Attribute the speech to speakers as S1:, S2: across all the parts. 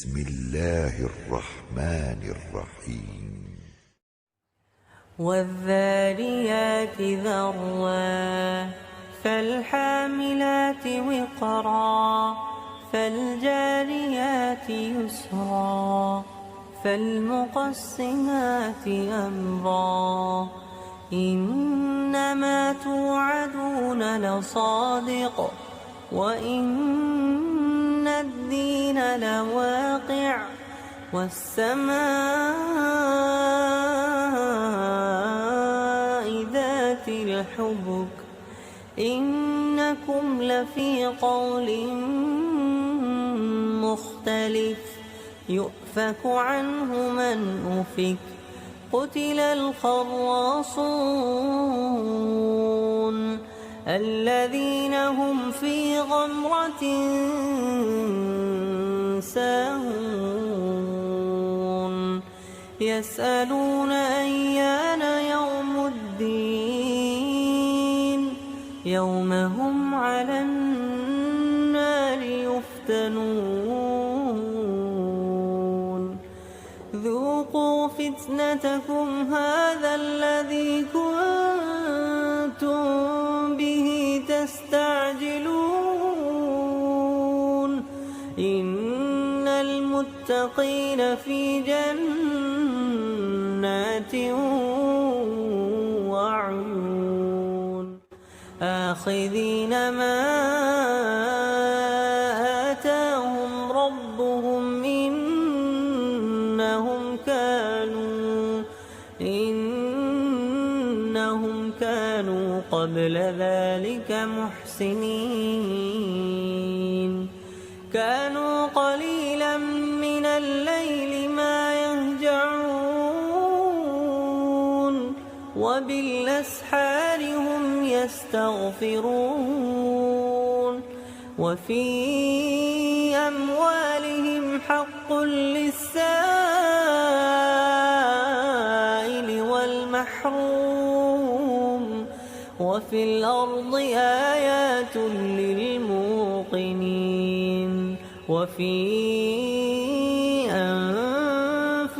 S1: بسم الله الرحمن الرحيم
S2: والذاريات ذروا فالحاملات وقرا فالجاريات يسرا فالمقسمات أمرا إنما توعدون لصادق وإن الدين لواقع والسماء ذات الحبك إنكم لفي قول مختلف يؤفك عنه من أفك قتل الخراصون الذين هم في غمرة ساهون يسألون أيان يوم الدين يوم هم على النار يفتنون ذوقوا فتنتكم هذا الذي كنتم به تستعجلون إن المتقين في جنات وعيون آخذين ما آتاهم ربهم إنهم كانوا قبل ذلك محسنين كانوا قليلا من الليل ما يهجعون وبالأسحار هم يستغفرون وفي أموالهم حق للسائل والمحروم وفي الأرض آيات للموقنين وفي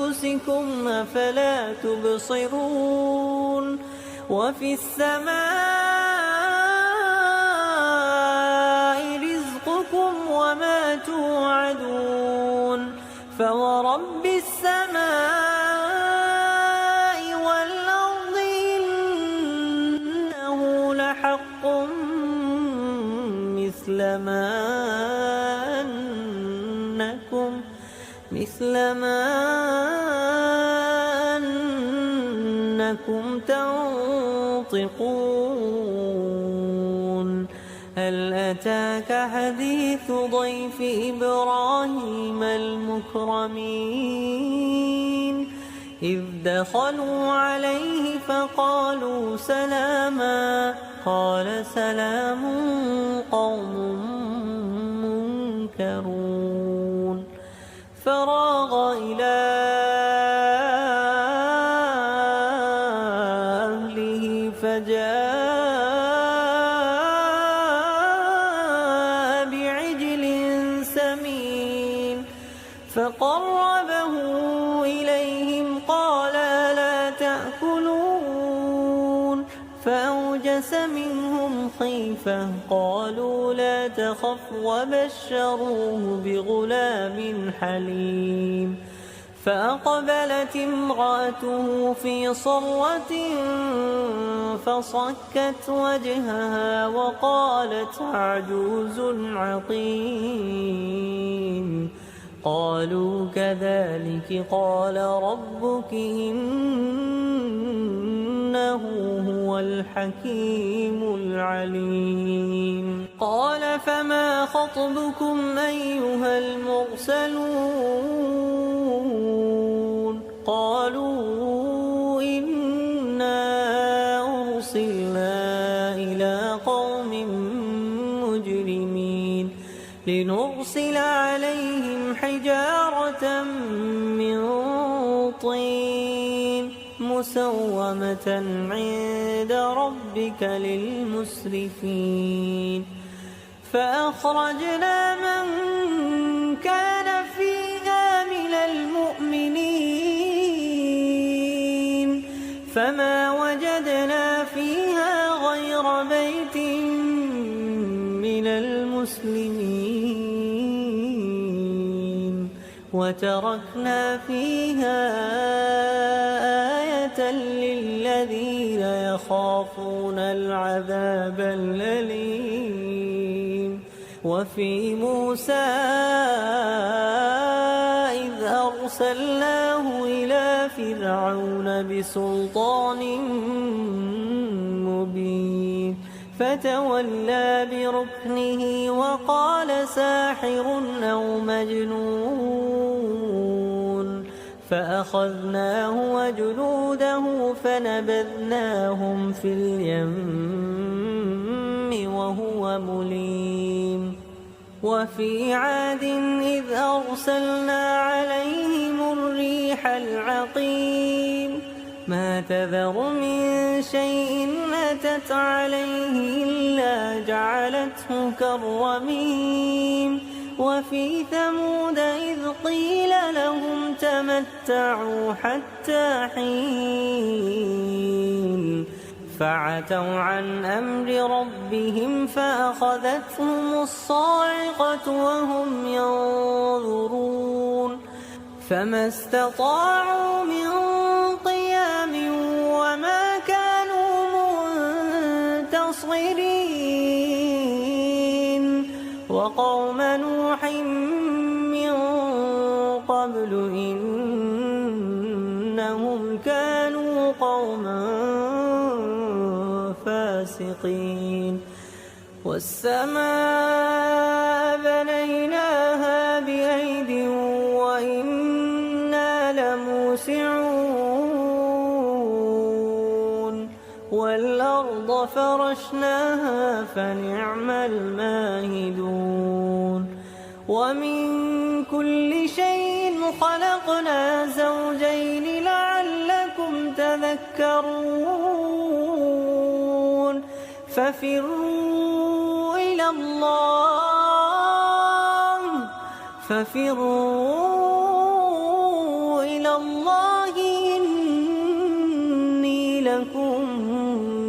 S2: أنفسكم أفلا تبصرون وفي السماء رزقكم وما توعدون فورب السماء والأرض إنه لحق مثل ما أنكم تنطقون هل أتاك حديث ضيف إبراهيم المكرمين إذ دخلوا عليه فقالوا سلاما قال سلام قوم منكرون فراغ إلى أهله فجاء بعجل سمين فقربه إليهم قال لا تأكلون فأوجس منهم خيفة قالوا لا تخف وبشروه بغلام حليم فأقبلت امرأته في صرة فصكت وجهها وقالت عجوز عقيم قالوا كذلك قال ربك إنه هو الحكيم العليم قال فما خطبكم أيها المرسلون قالوا إنا أرسلنا إلى قوم مجرمين لنرسل عليهم حجارة من طين مسومة عند ربك للمسرفين فأخرجنا من كان فيها فما وجدنا فيها غير بيت من المسلمين وتركنا فيها آية للذين يخافون العذاب الأليم. وفي موسى إذ أرسلناه إلى فرعون بسلطان مبين فتولى بركنه وقال ساحر أو مجنون فأخذناه وجنوده فنبذناهم في اليم وهو مليم. وفي عاد إذ أرسلنا عليهم الريح العقيم ما تذر من شيء أتت عليه إلا جعلته كالرميم. وفي ثمود إذ قيل لهم تمتعوا حتى حين فعتوا عن أمر ربهم فأخذتهم الصاعقة وهم ينظرون فما استطاعوا من قيام وما كانوا منتصرين. وقوم نوح من قبل إنهم كانوا قوما فاسقين. والسماء بنيناها بأيد وإنا لموسعون. والأرض فرشناها فنعم الماهدون. ومن كل شيء خلقنا زوجين لعلكم تذكرون. ففروا إلى الله إني لكم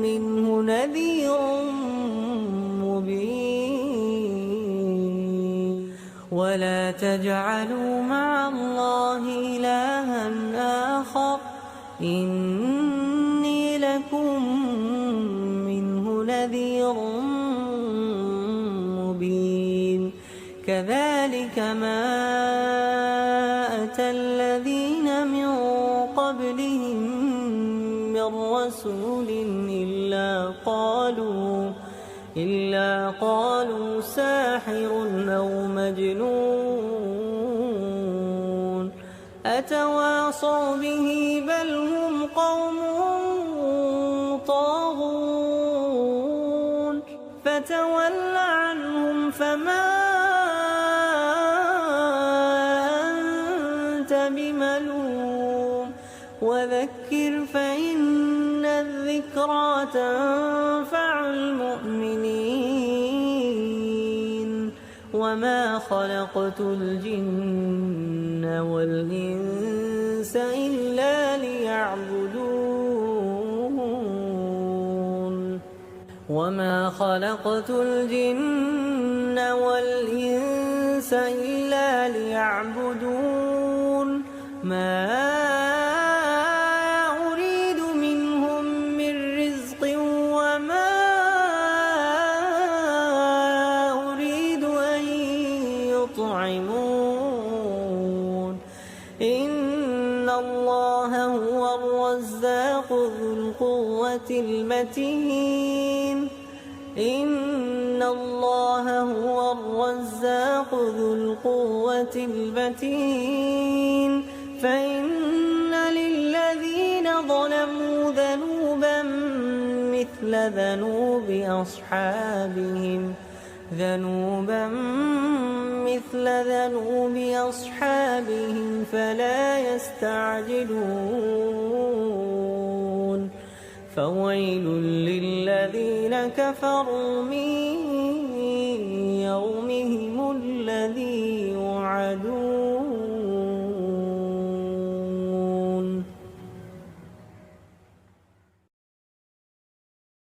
S2: منه نذير مبين. ولا تجعلوا مع الله إلها آخر إني لكم منه نذير مبين. كذلك ما أتى الذين من قبلهم من رسول إلا قالوا ساحر أو مجنون أتواصوا به بل هم قوم طاغون. فتول عنهم فما أنت بملوم وذكر فإن الذكرى تنفع المؤمنين. وما خلقت الجن والإنس إلا ليعبدون. وما خلقت الجن والإنس إلا ليعبدون. ما أريد منهم من رزق وما أريد أن يطعمون. إن الله هو الرزاق ذو القوة المتين. إن الله هو الرزاق ذو القوة المتين. فإن للذين ظلموا ذنوبا مثل ذنوب أصحابهم فلا يستعجلون. فويل للذين كفروا من يومهم